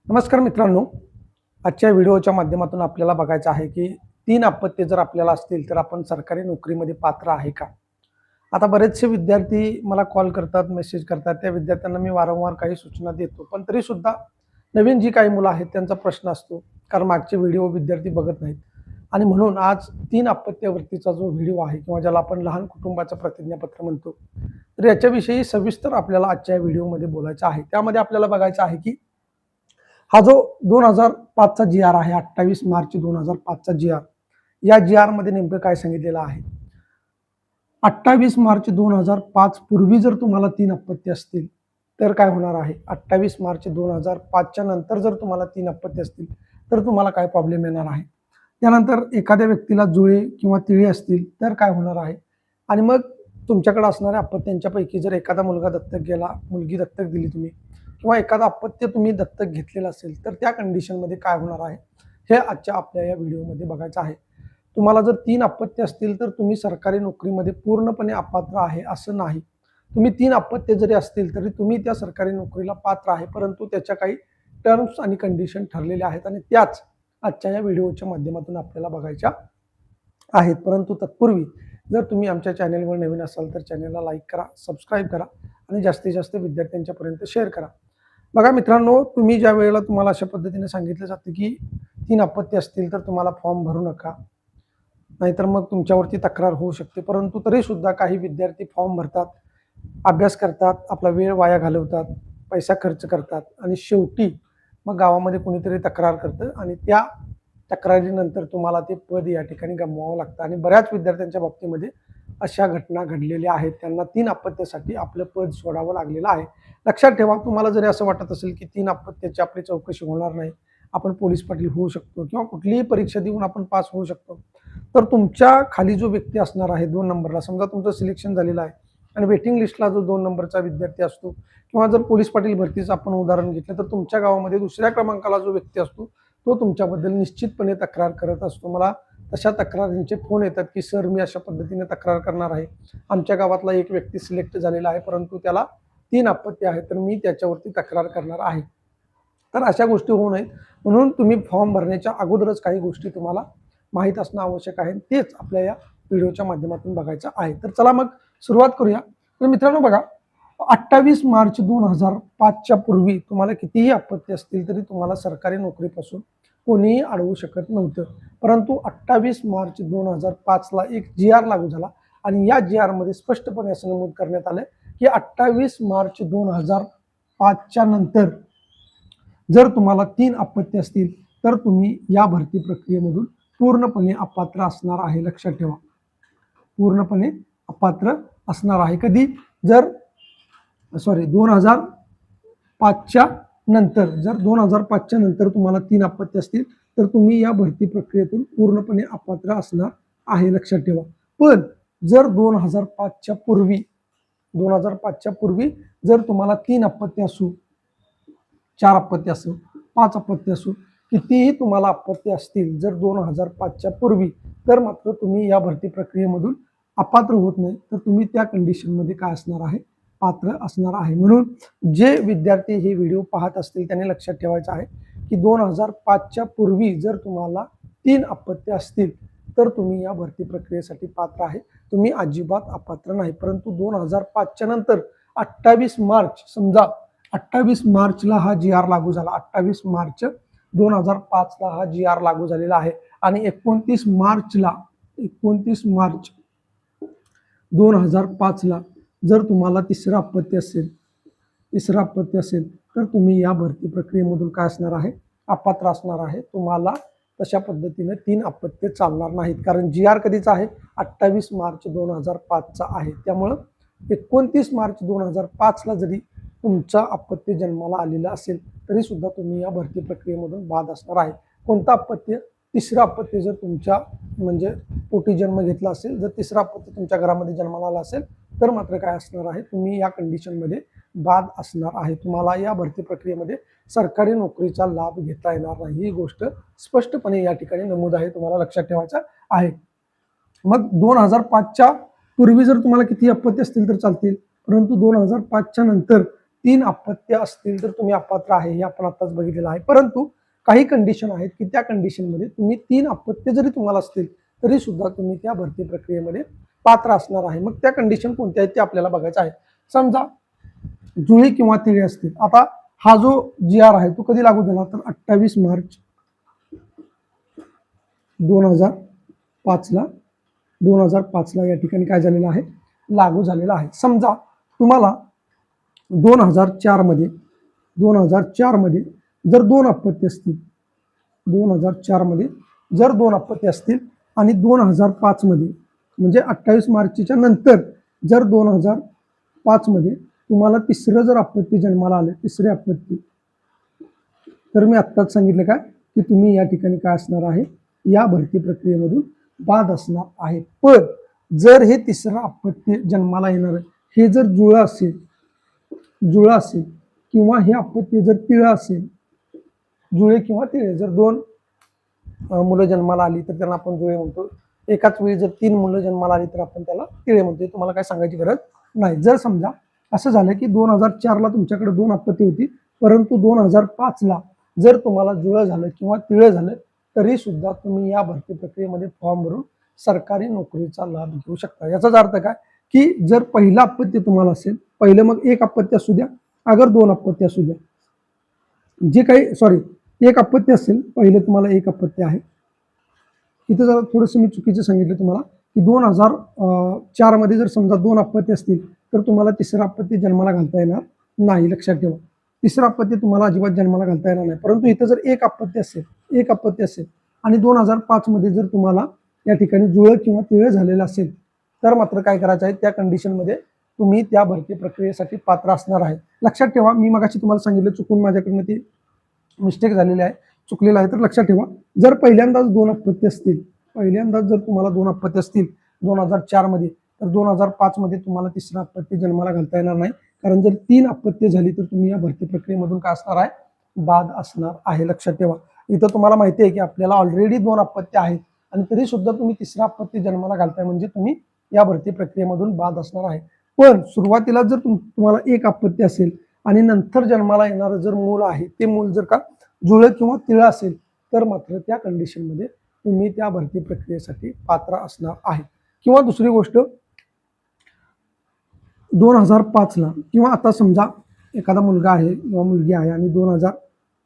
नमस्कार मित्रांनो. आजच्या व्हिडिओच्या माध्यमातून आपल्याला बघायचं आहे की 3 अपत्ये जर आपल्याला असतील तर आपण सरकारी नोकरीमध्ये पात्र आहे का? आता बरेचसे विद्यार्थी मला कॉल करतात, मेसेज करतात. त्या विद्यार्थ्यांना मी वारंवार काही सूचना देतो. पण तरीसुद्धा नवीन जी काही मुलं आहेत त्यांचा प्रश्न असतो. कारण मागचे व्हिडिओ विद्यार्थी बघत नाहीत. आणि म्हणून आज 3 अपत्यावरतीचा जो व्हिडिओ आहे किंवा ज्याला आपण लहान कुटुंबाचं प्रतिज्ञापत्र म्हणतो. तर याच्याविषयी सविस्तर आपल्याला आजच्या व्हिडिओमध्ये बोलायचं आहे. त्यामध्ये आपल्याला बघायचं आहे की हा जो 2005 चा जी-आर आहे, 28 मार्च 2005 चा जी-आर, या जी-आर मध्ये नेमकं काय सांगितलेलं आहे? 28 मार्च 2005 पूर्वी जर तुम्हाला 3 अपत्य असतील तर काय होणार आहे? 28 मार्च 2005 च्या नंतर जर तुम्हाला 3 अपत्य असतील तर तुम्हाला काय प्रॉब्लेम येणार आहे? त्यानंतर एखाद्या व्यक्तीला जुळे किंवा तिळे असतील तर काय होणार आहे? आणि मग तुमच्याकडे असणाऱ्या अपत्यांच्यापैकी जर एखादा मुलगा दत्तक गेला, मुलगी दत्तक दिली तुम्ही किंवा एखादा अपत्य तुम्ही दत्तक घेतलेलं असेल तर त्या कंडिशनमध्ये काय होणार आहे? हे आजच्या आपल्या या व्हिडिओमध्ये बघायचं आहे. तुम्हाला जर 3 अपत्य असतील तर तुम्ही सरकारी नोकरीमध्ये पूर्णपणे अपात्र आहे असं नाही. तुम्ही 3 अपत्य जरी असतील तरी तुम्ही त्या सरकारी नोकरीला पात्र आहे. परंतु त्याच्या काही टर्म्स आणि कंडिशन ठरलेल्या आहेत आणि त्याच आजच्या या व्हिडिओच्या माध्यमातून आपल्याला बघायच्या आहेत. परंतु तत्पूर्वी जर तुम्ही आमच्या चॅनेलवर नवीन असाल तर चॅनेलला लाईक करा, सबस्क्राईब करा आणि जास्तीत जास्त विद्यार्थ्यांच्यापर्यंत शेअर करा. बघा मित्रांनो, तुम्ही ज्या वेळेला तुम्हाला अशा पद्धतीने सांगितलं जातं की 3 अपत्य असतील तर तुम्हाला फॉर्म भरू नका. नाहीतर मग तुमच्यावरती तक्रार होऊ शकते. परंतु तरीसुद्धा काही विद्यार्थी फॉर्म भरतात, अभ्यास करतात, आपला वेळ वाया घालवतात, पैसा खर्च करतात आणि शेवटी मग गावामध्ये कोणीतरी तक्रार करतं आणि त्या तक्रारीनंतर तुम्हाला ते पद या ठिकाणी गमवावं लागतं आणि बऱ्याच विद्यार्थ्यांच्या बाबतीमध्ये अशा घटना घडलेल्या आहेत. त्यांना 3 अपत्यासाठी आपलं पद सोडावं लागलेलं आहे. लक्षात ठेवा, तुम्हाला जरी असं वाटत असेल की 3 अपत्याची आपली चौकशी होणार नाही, आपण पोलीस पाटील होऊ शकतो किंवा कुठलीही परीक्षा देऊन आपण पास होऊ शकतो. तर तुमच्या खाली जो व्यक्ती असणार आहे 2 नंबरला, समजा तुमचं सिलेक्शन झालेलं आहे आणि वेटिंग लिस्टला जो 2 नंबरचा विद्यार्थी असतो किंवा जर पोलीस पाटील भरतीचं आपण उदाहरण घेतलं तर तुमच्या गावामध्ये दुसऱ्या क्रमांकाला जो व्यक्ती असतो तो तुमच्याबद्दल निश्चितपणे तक्रार करत असतो. मला तशा तक्रारींचे फोन येतात की सर, मी अशा पद्धतीने तक्रार करणार आहे. आमच्या गावातला एक व्यक्ती सिलेक्ट झालेला आहे परंतु त्याला 3 अपत्य आहेत तर मी त्याच्यावरती तक्रार करणार आहे. तर अशा गोष्टी होऊ नयेत म्हणून तुम्ही फॉर्म भरण्याच्या अगोदरच काही गोष्टी तुम्हाला माहीत असणं आवश्यक आहे. तेच आपल्या या व्हिडिओच्या माध्यमातून बघायचं आहे. तर चला मग सुरुवात करूया. तर मित्रांनो बघा, 28 मार्च 2005 च्या पूर्वी तुम्हाला कितीही अपत्य असतील तरी तुम्हाला सरकारी नोकरीपासून कोणीही अडवू शकत नव्हतं. परंतु 28 मार्च 2005 ला एक जी-आर लागू झाला आणि या जी-आर मध्ये स्पष्टपणे असं नमूद करण्यात आलं की 28 मार्च 2005 च्या नंतर जर तुम्हाला 3 अपत्य असतील तर तुम्ही या भरती प्रक्रियेमधून पूर्णपणे अपात्र असणार आहे. लक्षात ठेवा, पूर्णपणे अपात्र असणार आहे. कधी? जर 2005 च्या नंतर, जर 2005 च्या नंतर तुम्हाला 3 अपत्य असतील तर तुम्ही या भरती प्रक्रियेतून पूर्णपणे अपात्र असणार आहे. लक्षात ठेवा. पण जर 2005 च्या पूर्वी 2005 च्या पूर्वी जर तुम्हाला 3 अपत्य असू, 4 अपत्य असो, 5 अपत्य असो, कितीही तुम्हाला अपत्य असतील जर 2005 च्या पूर्वी, तर मात्र तुम्ही या भरती प्रक्रियेमधून अपात्र होत नाही. तर तुम्ही त्या कंडिशनमध्ये काय असणार आहे? पात्र असणार आहे. म्हणून जे विद्यार्थी हे व्हिडिओ पाहत असतील त्यांनी लक्षात ठेवायचं आहे की 2005 च्या पूर्वी जर तुम्हाला 3 अपत्य असतील तर तुम्ही या भरती प्रक्रियेसाठी पात्र आहे. तुम्ही अजिबात अपात्र नाही. परंतु 2005 च्या नंतर 28 मार्च, समजा 28 मार्चला हा जी-आर लागू झाला. 28 मार्च 2005 ला हा जी-आर लागू झालेला आहे आणि 29 मार्च 2005 ला जर तुम्हाला तिसरं अपत्य असेल तर तुम्ही या भरती प्रक्रियेमधून काय असणार आहे? अपात्र असणार आहे. तुम्हाला तशा पद्धतीने 3 अपत्य चालणार नाहीत. कारण जी-आर कधीचा आहे? 28 मार्च 2005 चा आहे. त्यामुळं 29 मार्च 2005 ला जरी तुमचा अपत्य जन्माला आलेला असेल तरी सुद्धा तुम्ही या भरती प्रक्रियेमधून बाद असणार आहे. कोणतं अपत्य? तिसरं अपत्य जर तुमच्या म्हणजे पोटी जन्म घेतला असेल, जर तिसरं अपत्य तुमच्या घरामध्ये जन्माला आला असेल तर मात्र काय असणार आहे? तुम्ही या कंडिशनमध्ये बाद असणार आहे. तुम्हाला या भरती प्रक्रियेमध्ये सरकारी नोकरीचा लाभ घेता येणार नाही. ही गोष्ट स्पष्टपणे या ठिकाणी नमूद आहे, तुम्हाला लक्षात ठेवायचं आहे. मग 2005 च्या पूर्वी जर तुम्हाला किती अपत्य असतील तर चालतील, परंतु 2005 च्या नंतर तीन अपत्य असतील तर तुम्ही अपात्र आहे हे आपण आताच बघितलेलं आहे. परंतु काही कंडिशन आहेत की त्या कंडिशनमध्ये तुम्ही तीन अपत्य जरी तुम्हाला असतील तरी सुद्धा तुम्ही त्या भरती प्रक्रियेमध्ये पात्र असणार आहे. मग त्या कंडिशन कोणत्या आहेत ते आपल्याला बघायचं आहे. समजा जुळे किंवा तिळे असतील. आता हा जो GR आहे तो कधी लागू झाला तर 28 मार्च 2005ला या ठिकाणी काय झालेलं आहे, लागू झालेला आहे. समजा तुम्हाला 2004 मध्ये जर दोन अपत्य असतील, 2004 मध्ये जर दोन अपत्य असतील आणि 2005 मध्ये म्हणजे 28 मार्चच्या नंतर जर 2005 मध्ये तुम्हाला तिसरं जर अपत्य जन्माला आलं, तिसरे अपत्य, तर मी आत्ताच सांगितलं काय की तुम्ही या ठिकाणी काय असणार आहे, या भरती प्रक्रियेमधून बाद असणार आहे. पण जर हे तिसरं अपत्य जन्माला येणार हे जर जुळं असेल किंवा हे अपत्य जर तिळं असेल, जुळे किंवा तिळे, जर दोन मुलं जन्माला आली तर त्यांना आपण जुळे म्हणतो. एकाच वेळी जर तीन मुलं जन्माला आली तर आपण त्याला तिळे म्हणतो. तुम्हाला काय सांगायची गरज नाही. जर समजा असं झालं की 2004ला तुमच्याकडे दोन अपत्य होती, परंतु 2005ला जर तुम्हाला जुळं झालं किंवा तिळं झालं तरी सुद्धा तुम्ही या भरती प्रक्रियेमध्ये फॉर्म भरून सरकारी नोकरीचा लाभ घेऊ शकता. याचाच अर्थ काय की जर पहिलं अपत्य तुम्हाला असेल, पहिलं मग एक अपत्य असू द्या, अगर दोन अपत्य असू द्या, जे काही एक अपत्य असेल, पहिले तुम्हाला एक अपत्य आहे. इथं जरा थोडंसं मी चुकीचं सांगितलं तुम्हाला की 2004 मध्ये जर समजा दोन अपत्य असतील तर तुम्हाला तिसरं अपत्य जन्माला घालता येणार नाही. लक्षात ठेवा, तिसरं अपत्य तुम्हाला अजिबात जन्माला घालता येणार नाही. परंतु इथं जर एक अपत्य असेल आणि 2005 मध्ये जर तुम्हाला या ठिकाणी जुळं किंवा तिळं झालेलं असेल तर मात्र काय करायचं आहे, त्या कंडिशनमध्ये तुम्ही त्या भरती प्रक्रियेसाठी पात्र असणार आहे. लक्षात ठेवा, मी मगाशी तुम्हाला सांगितलं, चुकून माझ्याकडनं ती मिस्टेक झालेली आहे, चुकलेलं आहे. तर लक्षात ठेवा, जर पहिल्यांदाच दोन अपत्य असतील, जर तुम्हाला दोन अपत्य असतील 2004 मध्ये, तर 2005 मध्ये तुम्हाला तिसरं अपत्य जन्माला घालता येणार नाही. कारण जर तीन अपत्य झाली तर तुम्ही या भरती प्रक्रियेमधून काय असणार आहे, बाद असणार आहे. लक्षात ठेवा, इथं तुम्हाला माहिती आहे की आपल्याला ऑलरेडी दोन अपत्य आहेत आणि तरी सुद्धा तुम्ही तिसरं अपत्य जन्माला घालताय म्हणजे तुम्ही या भरती प्रक्रियेमधून बाद असणार आहे. पण सुरुवातीला जर तुम्हाला एक अपत्य असेल आणि नंतर जन्माला येणारं जर मूल आहे, ते मूल जर का जुळं किंवा तिळं असेल तर मात्र त्या कंडिशनमध्ये तुम्ही त्या भरती प्रक्रियेसाठी पात्र असणार आहे. किंवा दुसरी गोष्ट, 2005ला किंवा आता समजा एखादा मुलगा आहे किंवा मुलगी आहे आणि 2000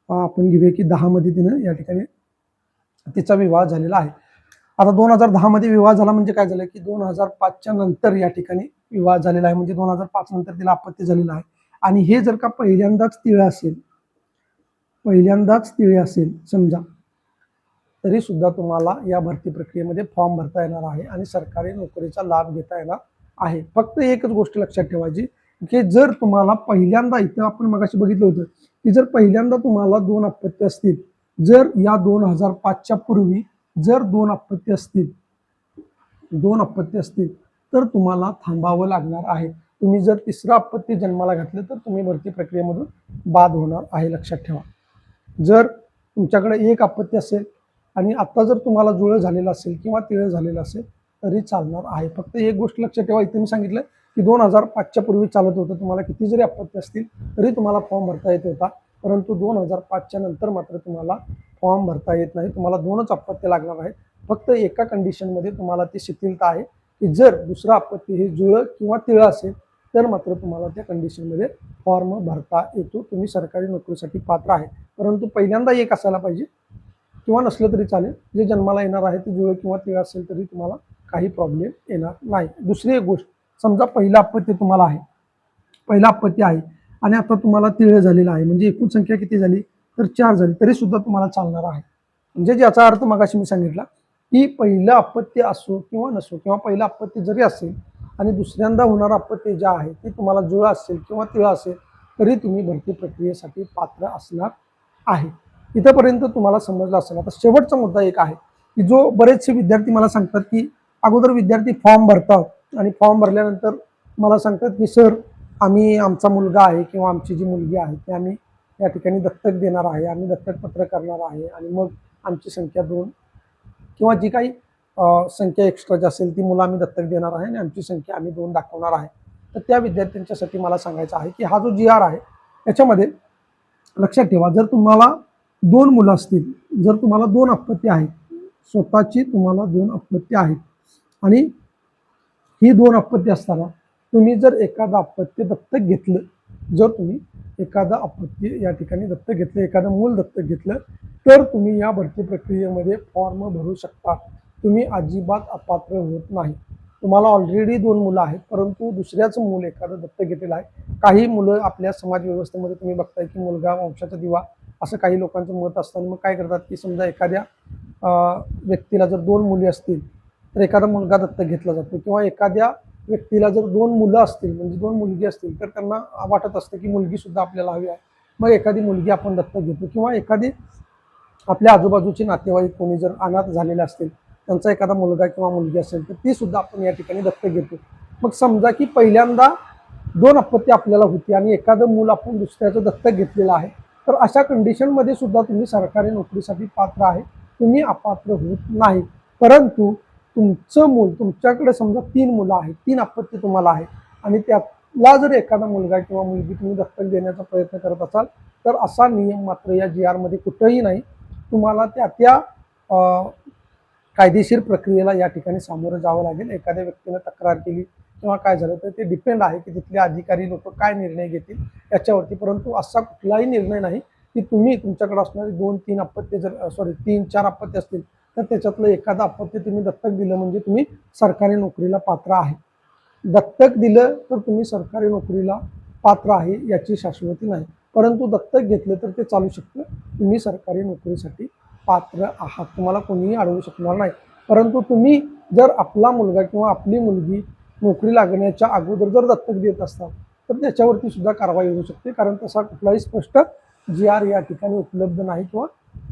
आपण घेऊया की 10 मध्ये तिनं या ठिकाणी तिचा विवाह झालेला आहे. आता 2010 मध्ये विवाह झाला म्हणजे काय झालं की 2005च्या नंतर या ठिकाणी विवाह झालेला आहे, म्हणजे 2005 नंतर तिला अपत्य झालेलं आहे. आणि हे जर का पहिल्यांदाच तिळे असेल समजा, तरी सुद्धा तुम्हाला या भरती प्रक्रियेमध्ये फॉर्म भरता येणार आहे आणि सरकारी नोकरीचा लाभ घेता येणार आहे. फक्त एकच गोष्ट लक्षात ठेवायची की जर तुम्हाला पहिल्यांदा, इथं आपण मगाशी बघितलं होतं की जर पहिल्यांदा तुम्हाला दोन अपत्य असतील, जर या 2005च्या पूर्वी जर दोन अपत्य असतील तर तुम्हाला थांबावं लागणार आहे. तुम्ही जर तिसरं अपत्य जन्माला घातलं तर तुम्ही भरती प्रक्रियेमधून बाद होणार आहे. लक्षात ठेवा, जर तुमच्याकडे एक अपत्य असेल आणि आता जर तुम्हाला जुळं झालेलं असेल किंवा तिळं झालेलं असेल तरी चालणार आहे. फक्त एक गोष्ट लक्षात ठेवा, इथे मी सांगितलं की 2005च्या पूर्वी चालत होतं, तुम्हाला किती जरी अपत्य असतील तरी तुम्हाला फॉर्म भरता येत होता. परंतु 2005च्या नंतर मात्र तुम्हाला फॉर्म भरता येत नाही. तुम्हाला दोनच अपत्य लागणार आहेत. फक्त एका कंडिशनमध्ये तुम्हाला ती शिथिलता आहे की जर दुसरं अपत्य हे जुळं किंवा तिळं असेल तर मात्र तुम्हाला त्या कंडिशनमध्ये फॉर्म भरता येतो, तुम्ही सरकारी नोकरीसाठी पात्र आहे. परंतु पहिल्यांदा एक असायला पाहिजे किंवा नसलं तरी चालेल, जे जन्माला येणार आहे ते जुळं किंवा तिळं असेल तरी तुम्हाला काही प्रॉब्लेम येणार नाही. दुसरी एक गोष्ट, समजा पहिलं अपत्य आहे आणि आता तुम्हाला तिळं झालेलं आहे, म्हणजे एकूण संख्या किती झाली तर 4 झाली, तरी सुद्धा तुम्हाला चालणार आहे. म्हणजे ज्याचा अर्थ मगाशी मी सांगितला की पहिलं अपत्य असो किंवा नसो, किंवा पहिलं अपत्य जरी असेल आणि दुसऱ्यांदा होणारं अपत्य जे आहे ते तुम्हाला जुळं असेल किंवा तिळं असेल तरी तुम्ही भरती प्रक्रियेसाठी पात्र असणार आहे. इथंपर्यंत तुम्हाला समजलं असेल. आता शेवटचा मुद्दा एक आहे की जो बरेचसे विद्यार्थी मला सांगतात की अगोदर विद्यार्थी फॉर्म भरतात आणि फॉर्म भरल्यानंतर मला सांगतात की सर, आम्ही, आमचा मुलगा आहे किंवा आमची जी मुलगी आहे ती आम्ही या ठिकाणी दत्तक देणार आहे, आम्ही दत्तकपत्र करणार आहे आणि मग आमची संख्या 2 किंवा जी काही संख्या एक्स्ट्राची असेल ती मुलं आम्ही दत्तक देणार आहे आणि आमची संख्या आम्ही 2 दाखवणार आहे. तर त्या विद्यार्थ्यांच्यासाठी मला सांगायचं आहे की हा जो GR आहे याच्यामध्ये लक्षात ठेवा, जर तुम्हाला 2 मुलं असतील, जर तुम्हाला 2 अपत्य आहेत, स्वतःची तुम्हाला 2 अपत्य आहेत आणि ही 2 अपत्य असताना तुम्ही जर एखादं अपत्य दत्तक घेतलं, जर तुम्ही एखादं अपत्य या ठिकाणी दत्तक घेतलं, एखादं मूल दत्तक घेतलं, तर तुम्ही या भरती प्रक्रियेमध्ये फॉर्म भरू शकता. तुम्ही अजिबात अपात्र होत नाही. तुम्हाला ऑलरेडी 2 मुलं आहेत, परंतु दुसऱ्याच मूल एखादं दत्तक घेतलेलं आहे. काही मुलं आपल्या समाज व्यवस्थेमध्ये तुम्ही बघताय की मुलगा वंशाचा दिवा असं काही लोकांचं मत असतं. मग काय करतात की समजा एखाद्या व्यक्तीला जर 2 मुली असतील तर एखादा मुलगा दत्तक घेतला जातो, किंवा एखाद्या व्यक्तीला जर 2 मुलं असतील म्हणजे 2 मुलगी असतील तर त्यांना वाटत असतं की मुलगी सुद्धा आपल्याला हवी आहे. मग एखादी मुलगी आपण दत्तक घेतो, किंवा एखादी आपल्या आजूबाजूचे नातेवाईक कोणी जर अनाथ झालेले असतील, त्यांचा एखादा मुलगा किंवा मुलगी असेल तर ती सुद्धा आपण या ठिकाणी दत्तक घेतो. मग समजा की पहिल्यांदा 2 अपत्य आपल्याला होती आणि एखादं मूल आपण दुसऱ्याचं दत्तक घेतलेलं आहे, तर अशा कंडिशनमध्ये सुद्धा तुम्ही सरकारी नोकरीसाठी पात्र आहे, तुम्ही अपात्र होत नाही. परंतु तुमचं मूल, तुमच्याकडे समजा 3 मुलं आहेत, 3 अपत्य तुम्हाला आहे आणि त्यातला जर एखादा मुलगा किंवा मुलगी तुम्ही दत्तक देण्याचा प्रयत्न करत असाल, तर असा नियम मात्र या GR मध्ये कुठंही नाही. तुम्हाला त्या कायदेशीर प्रक्रियेला या ठिकाणी सामोरं जावं लागेल. एखाद्या व्यक्तीनं तक्रार केली किंवा काय झालं तर ते डिपेंड आहे की तिथले अधिकारी लोक काय निर्णय घेतील याच्यावरती. परंतु असा कुठलाही निर्णय नाही की तुम्ही तुमच्याकडे असणारी 2-3 अपत्य जर 3-4 अपत्य असतील तर त्याच्यातलं एखादं अपत्य तुम्ही दत्तक दिलं म्हणजे तुम्ही सरकारी नोकरीला पात्र आहे. दत्तक दिलं तर तुम्ही सरकारी नोकरीला पात्र आहे याची शाश्वती नाही, परंतु दत्तक घेतलं तर ते चालू शकतं. तुम्ही सरकारी नोकरीसाठी पात्र आहात, तुम्हाला कोणीही अडवू शकणार नाही. परंतु तुम्ही जर आपला मुलगा किंवा आपली मुलगी नोकरी लागण्याच्या अगोदर जर दत्तक देत असताल तर त्याच्यावरती सुद्धा कारवाई होऊ शकते, कारण तसा कुठलाही स्पष्ट GR या ठिकाणी उपलब्ध नाही, किंवा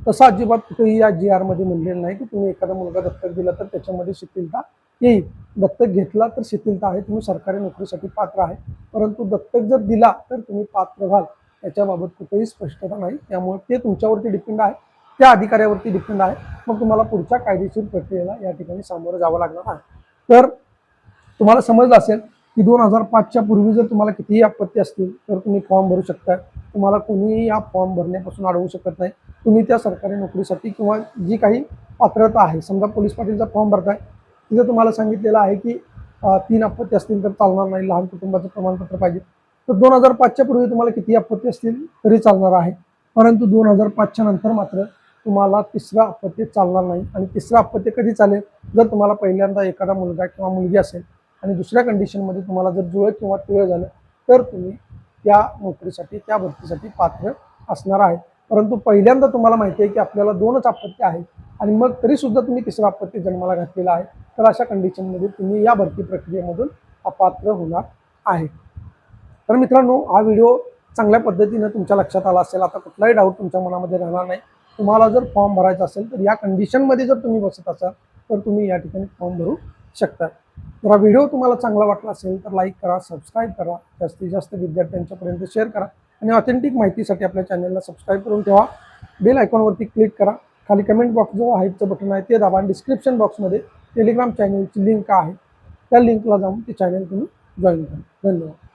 तसं अजिबात कुठेही या GR मध्ये म्हणलेलं नाही की तुम्ही एखादा मुलगा दत्तक दिला तर त्याच्यामध्ये शिथिलता येईल. दत्तक घेतला तर शिथिलता आहे, तुम्ही सरकारी नोकरीसाठी पात्र आहे. परंतु दत्तक जर दिला तर तुम्ही पात्र व्हाल याच्याबाबत कुठेही स्पष्टता नाही. त्यामुळे ते तुमच्यावरती डिपेंड आहे, त्या अधिकाऱ्यावरती डिपेंड आहे. मग तुम्हाला पुढच्या कायदेशीर प्रक्रियेला या ठिकाणी सामोरं जावं लागणार आहे. तर तुम्हाला समजलं असेल की 2005च्या पूर्वी जर तुम्हाला कितीही अपत्य असतील तर तुम्ही फॉर्म भरू शकता. तुम्हाला कोणीही या फॉर्म भरण्यापासून अडवू शकत नाही. तुम्ही त्या सरकारी नोकरीसाठी किंवा जी काही पात्रता आहे, समजा पोलीस पाटीलचा फॉर्म भरताय, तिथे तुम्हाला सांगितलेलं आहे की 3 अपत्य असतील तर चालणार नाही, लहान कुटुंबाचं प्रमाणपत्र पाहिजे. तर 2005च्या पूर्वी तुम्हाला किती अपत्य असतील तरी चालणार आहे. परंतु 2005च्या नंतर मात्र तुम्हाला 3रं अपत्य चालणार नाही. आणि 3रं अपत्य कधी चालेल, जर तुम्हाला पहिल्यांदा एखादा मुलगा किंवा मुलगी असेल आणि दुसऱ्या कंडिशनमध्ये तुम्हाला जर जुळं किंवा तिळं झालं तर तुम्ही त्या नोकरीसाठी, त्या भरतीसाठी पात्र असणार आहे. परंतु पहिल्यांदा तुम्हाला माहिती आहे की आपल्याला 2च अपत्य आहेत आणि मग तरीसुद्धा तुम्ही 3रं अपत्य जन्माला घातलेलं आहे, तर अशा कंडिशनमध्ये तुम्ही या भरती प्रक्रियेमधून अपात्र होणार आहे. तर मित्रांनो, हा व्हिडिओ चांगल्या पद्धतीनं तुमच्या लक्षात आला असेल. आता कुठलाही डाऊट तुमच्या मनामध्ये राहणार नाही. तुम्हाला जर फॉर्म भरायचा असेल तर या कंडिशनमध्ये जर तुम्ही बसत असाल तर तुम्ही या ठिकाणी फॉर्म भरू शकता. जर हा व्हिडिओ तुम्हाला चांगला वाटला असेल तर लाईक करा, सबस्क्राईब करा, जास्तीत जास्त विद्यार्थ्यांच्यापर्यंत शेअर करा आणि ऑथेंटिक माहितीसाठी आपल्या चॅनलला सबस्क्राईब करून ठेवा. बेल आयकॉनवरती क्लिक करा. खाली कमेंट बॉक्स जो हाईपचं बटन आहे ते दाबा आणि डिस्क्रिप्शन बॉक्समध्ये टेलिग्राम चॅनलची लिंक आहे, त्या लिंकला जाऊन ते चॅनल तुम्ही जॉईन करा. धन्यवाद.